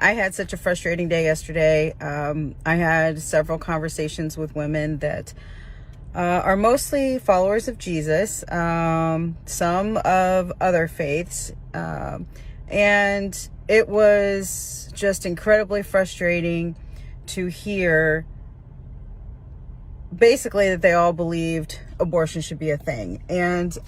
I had such a frustrating day yesterday. I had several conversations with women that are mostly followers of Jesus, some of other faiths, and it was just incredibly frustrating to hear basically that they all believed abortion should be a thing. And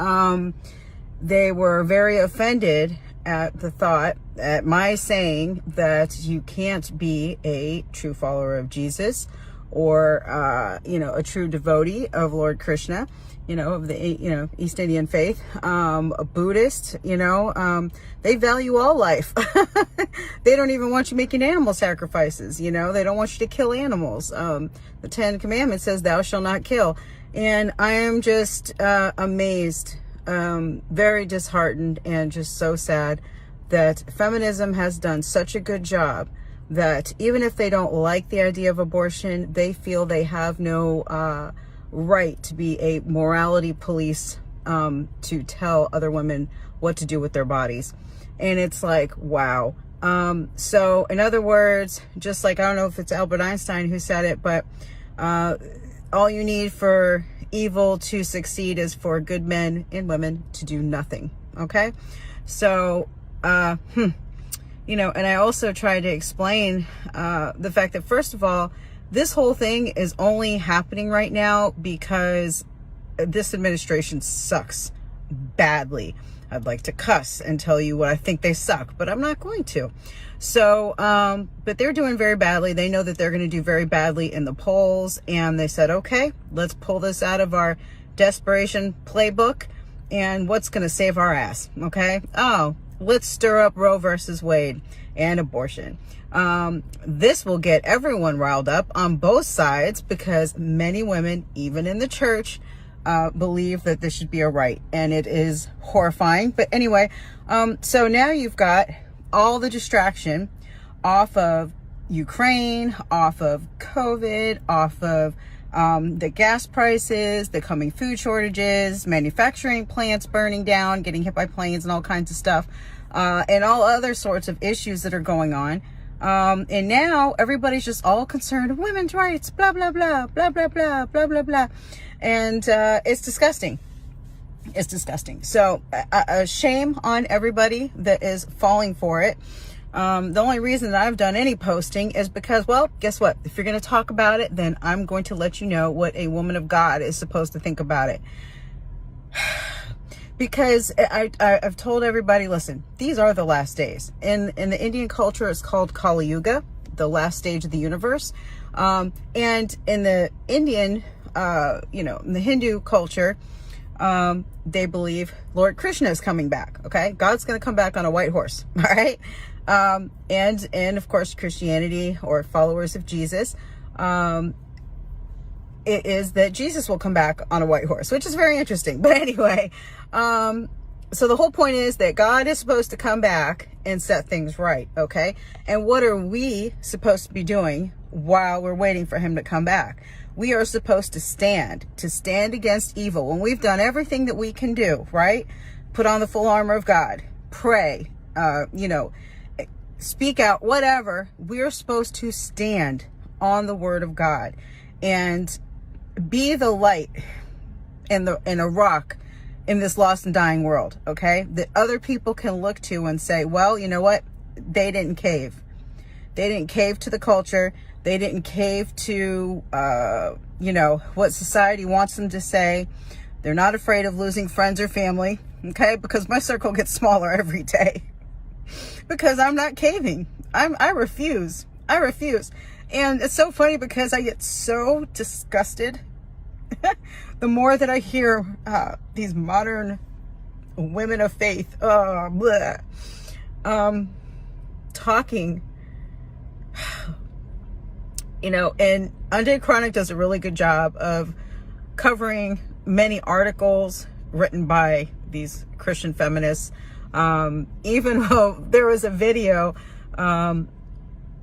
they were very offended at the thought, at my saying that you can't be a true follower of Jesus or, a true devotee of Lord Krishna, of the, East Indian faith, a Buddhist, they value all life. They don't even want you making animal sacrifices, they don't want you to kill animals. The 10 Commandments says thou shalt not kill. And I am just amazed, very disheartened, and just so sad that feminism has done such a good job that even if they don't like the idea of abortion, they feel they have no right to be a morality police to tell other women what to do with their bodies. And it's like, wow. So in other words, just like, I don't know if it's Albert Einstein who said it, but all you need for evil to succeed is for good men and women to do nothing. Okay? So, and I also tried to explain the fact that, first of all, this whole thing is only happening right now because this administration sucks badly. I'd like to cuss and tell you what I think they suck, but I'm not going to. So, but they're doing very badly. They know that they're going to do very badly in the polls. And they said, okay, let's pull this out of our desperation playbook. And what's going to save our ass? Okay. Oh, let's stir up Roe versus Wade and abortion. This will get everyone riled up on both sides because many women, even in the church, believe that this should be a right, and it is horrifying. But anyway, so now you've got all the distraction off of Ukraine, off of COVID, off of the gas prices, the coming food shortages, manufacturing plants burning down, getting hit by planes and all kinds of stuff, and all other sorts of issues that are going on. And now everybody's just all concerned with women's rights, blah, blah, blah, blah, blah, blah, blah, blah, blah. And it's disgusting. It's disgusting. So a shame on everybody that is falling for it. The only reason that I've done any posting is because, well, guess what? If you're going to talk about it, then I'm going to let you know what a woman of God is supposed to think about it. Because I've told everybody, listen, these are the last days. In the Indian culture, it's called Kali Yuga, the last stage of the universe. And in the Indian, in the Hindu culture, they believe Lord Krishna is coming back. Okay, God's going to come back on a white horse. All right, and of course, Christianity or followers of Jesus, it is that Jesus will come back on a white horse, which is very interesting. But anyway, so the whole point is that God is supposed to come back and set things right. Okay, and what are we supposed to be doing while we're waiting for him to come back? We are supposed to stand against evil. When we've done everything that we can do, right? Put on the full armor of God, pray, speak out, whatever. We're supposed to stand on the word of God and be the light in a rock in this lost and dying world, okay? That other people can look to and say, well, you know what? They didn't cave. They didn't cave to the culture. They didn't cave to, what society wants them to say. They're not afraid of losing friends or family, okay? Because my circle gets smaller every day. Because I'm not caving. I refuse. And it's so funny because I get so disgusted the more that I hear these modern women of faith talking. And Undead Chronic does a really good job of covering many articles written by these Christian feminists. Even though there was a video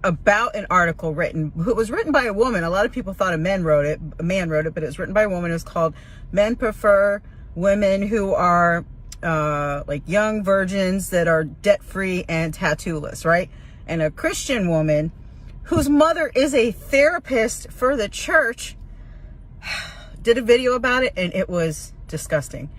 about an article it was written by a woman. A lot of people thought a man wrote it, but it was written by a woman. It was called Men Prefer Women Who Are like young virgins that are debt-free and tattooless, right? and a Christian woman whose mother is a therapist for the church did a video about it, and it was disgusting.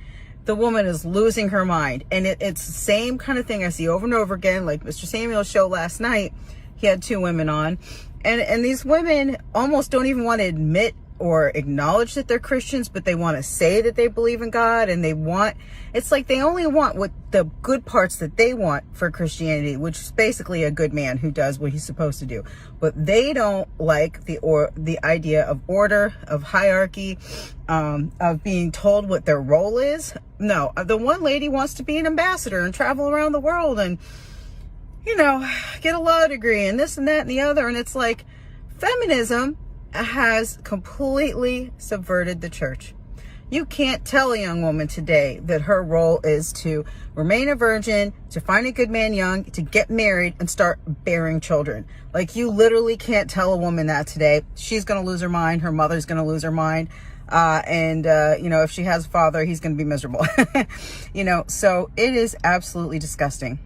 The woman is losing her mind, and it's the same kind of thing I see over and over again. Like Mr. Samuel's show last night, he had 2 women on, and these women almost don't even want to admit or acknowledge that they're Christians, but they want to say that they believe in God, and it's like they only want what the good parts that they want for Christianity, which is basically a good man who does what he's supposed to do. But they don't like the idea of order, of hierarchy, of being told what their role is. No, the one lady wants to be an ambassador and travel around the world and, get a law degree and this and that and the other. And it's like feminism has completely subverted the church. You can't tell a young woman today that her role is to remain a virgin, to find a good man young, to get married and start bearing children. Like, you literally can't tell a woman that today. She's going to lose her mind. Her mother's going to lose her mind. If she has a father, he's going to be miserable. So it is absolutely disgusting.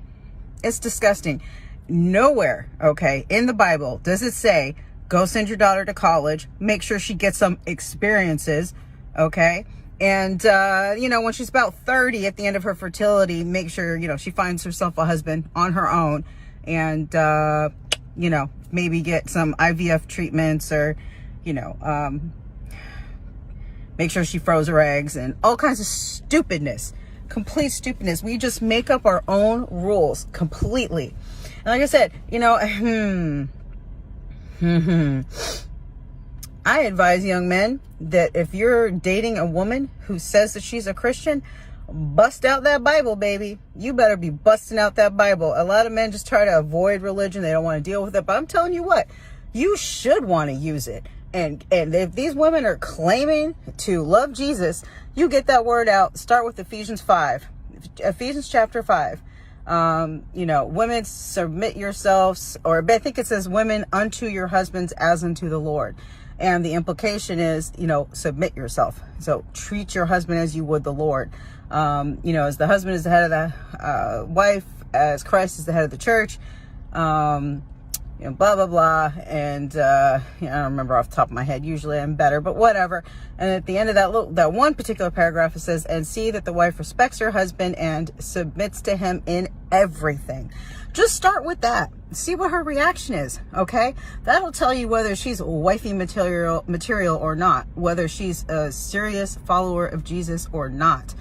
It's disgusting. Nowhere, okay, in the Bible does it say, go send your daughter to college, make sure she gets some experiences, okay? And, when she's about 30 at the end of her fertility, make sure, she finds herself a husband on her own and, maybe get some IVF treatments or, make sure she froze her eggs and all kinds of stupidness, complete stupidness. We just make up our own rules completely. And like I said, I advise young men that if you're dating a woman who says that she's a Christian, bust out that Bible, baby. You better be busting out that Bible. A lot of men just try to avoid religion. They don't want to deal with it. But I'm telling you what, you should want to use it. And if these women are claiming to love Jesus, you get that word out. Start with Ephesians 5. Ephesians chapter 5. Women, submit yourselves, or I think it says women unto your husbands as unto the Lord. And the implication is, submit yourself. So treat your husband as you would the Lord. As the husband is the head of the wife, as Christ is the head of the church, blah, blah, blah. And, I don't remember off the top of my head. Usually I'm better, but whatever. And at the end of that one particular paragraph, it says, and see that the wife respects her husband and submits to him in everything. Just start with that. See what her reaction is. Okay. That'll tell you whether she's wifey material or not, whether she's a serious follower of Jesus or not.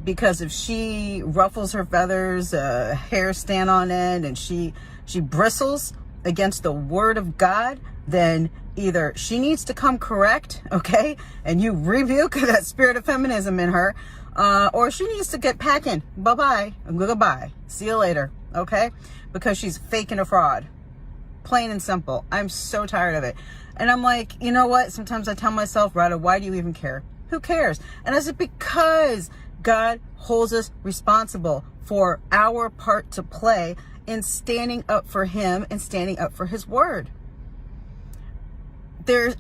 Because if she ruffles her feathers, hair stand on end, and she bristles against the word of God, then either she needs to come correct, okay, and you rebuke that spirit of feminism in her, or she needs to get packing. Bye-bye. Goodbye. See you later, okay? Because she's faking a fraud. Plain and simple. I'm so tired of it. And I'm like, you know what? Sometimes I tell myself, Radha, why do you even care? Who cares? And is it because God holds us responsible for our part to play in standing up for him and standing up for his word? There's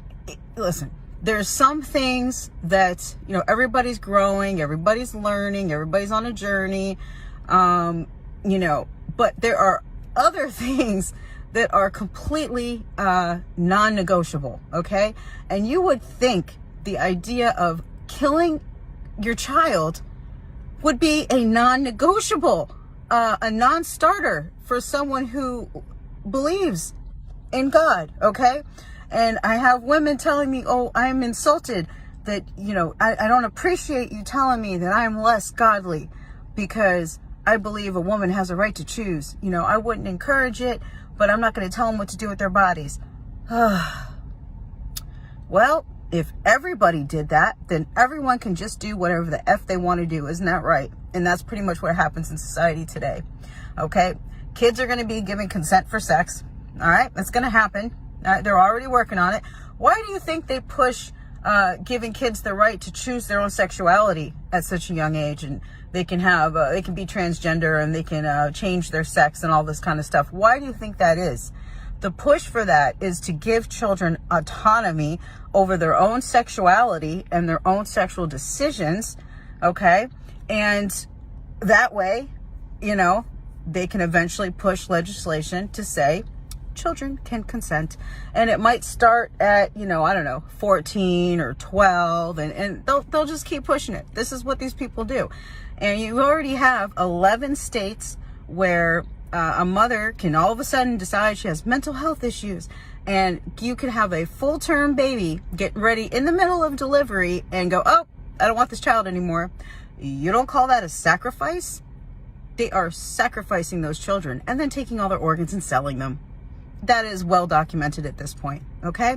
some things that, everybody's growing, everybody's learning, everybody's on a journey, but there are other things that are completely non-negotiable, okay? And you would think the idea of killing your child would be a non-negotiable, a non-starter for someone who believes in God, okay? And I have women telling me, oh, I'm insulted that, I don't appreciate you telling me that I'm less godly because I believe a woman has a right to choose. I wouldn't encourage it, but I'm not going to tell them what to do with their bodies. Well, if everybody did that, then everyone can just do whatever the F they want to do. Isn't that right? And that's pretty much what happens in society today. Okay? Kids are going to be given consent for sex. All right? That's going to happen. They're already working on it. Why do you think they push giving kids the right to choose their own sexuality at such a young age? And they can have, they can be transgender and they can change their sex and all this kind of stuff. Why do you think that is? The push for that is to give children autonomy over their own sexuality and their own sexual decisions, okay? And that way, they can eventually push legislation to say children can consent. And it might start at, I don't know, 14 or 12, and they'll just keep pushing it. This is what these people do. And you already have 11 states where a mother can all of a sudden decide she has mental health issues, and you could have a full-term baby get ready in the middle of delivery and go, oh, I don't want this child anymore. You don't call that a sacrifice? They are sacrificing those children and then taking all their organs and selling them. That is well documented at this point, okay?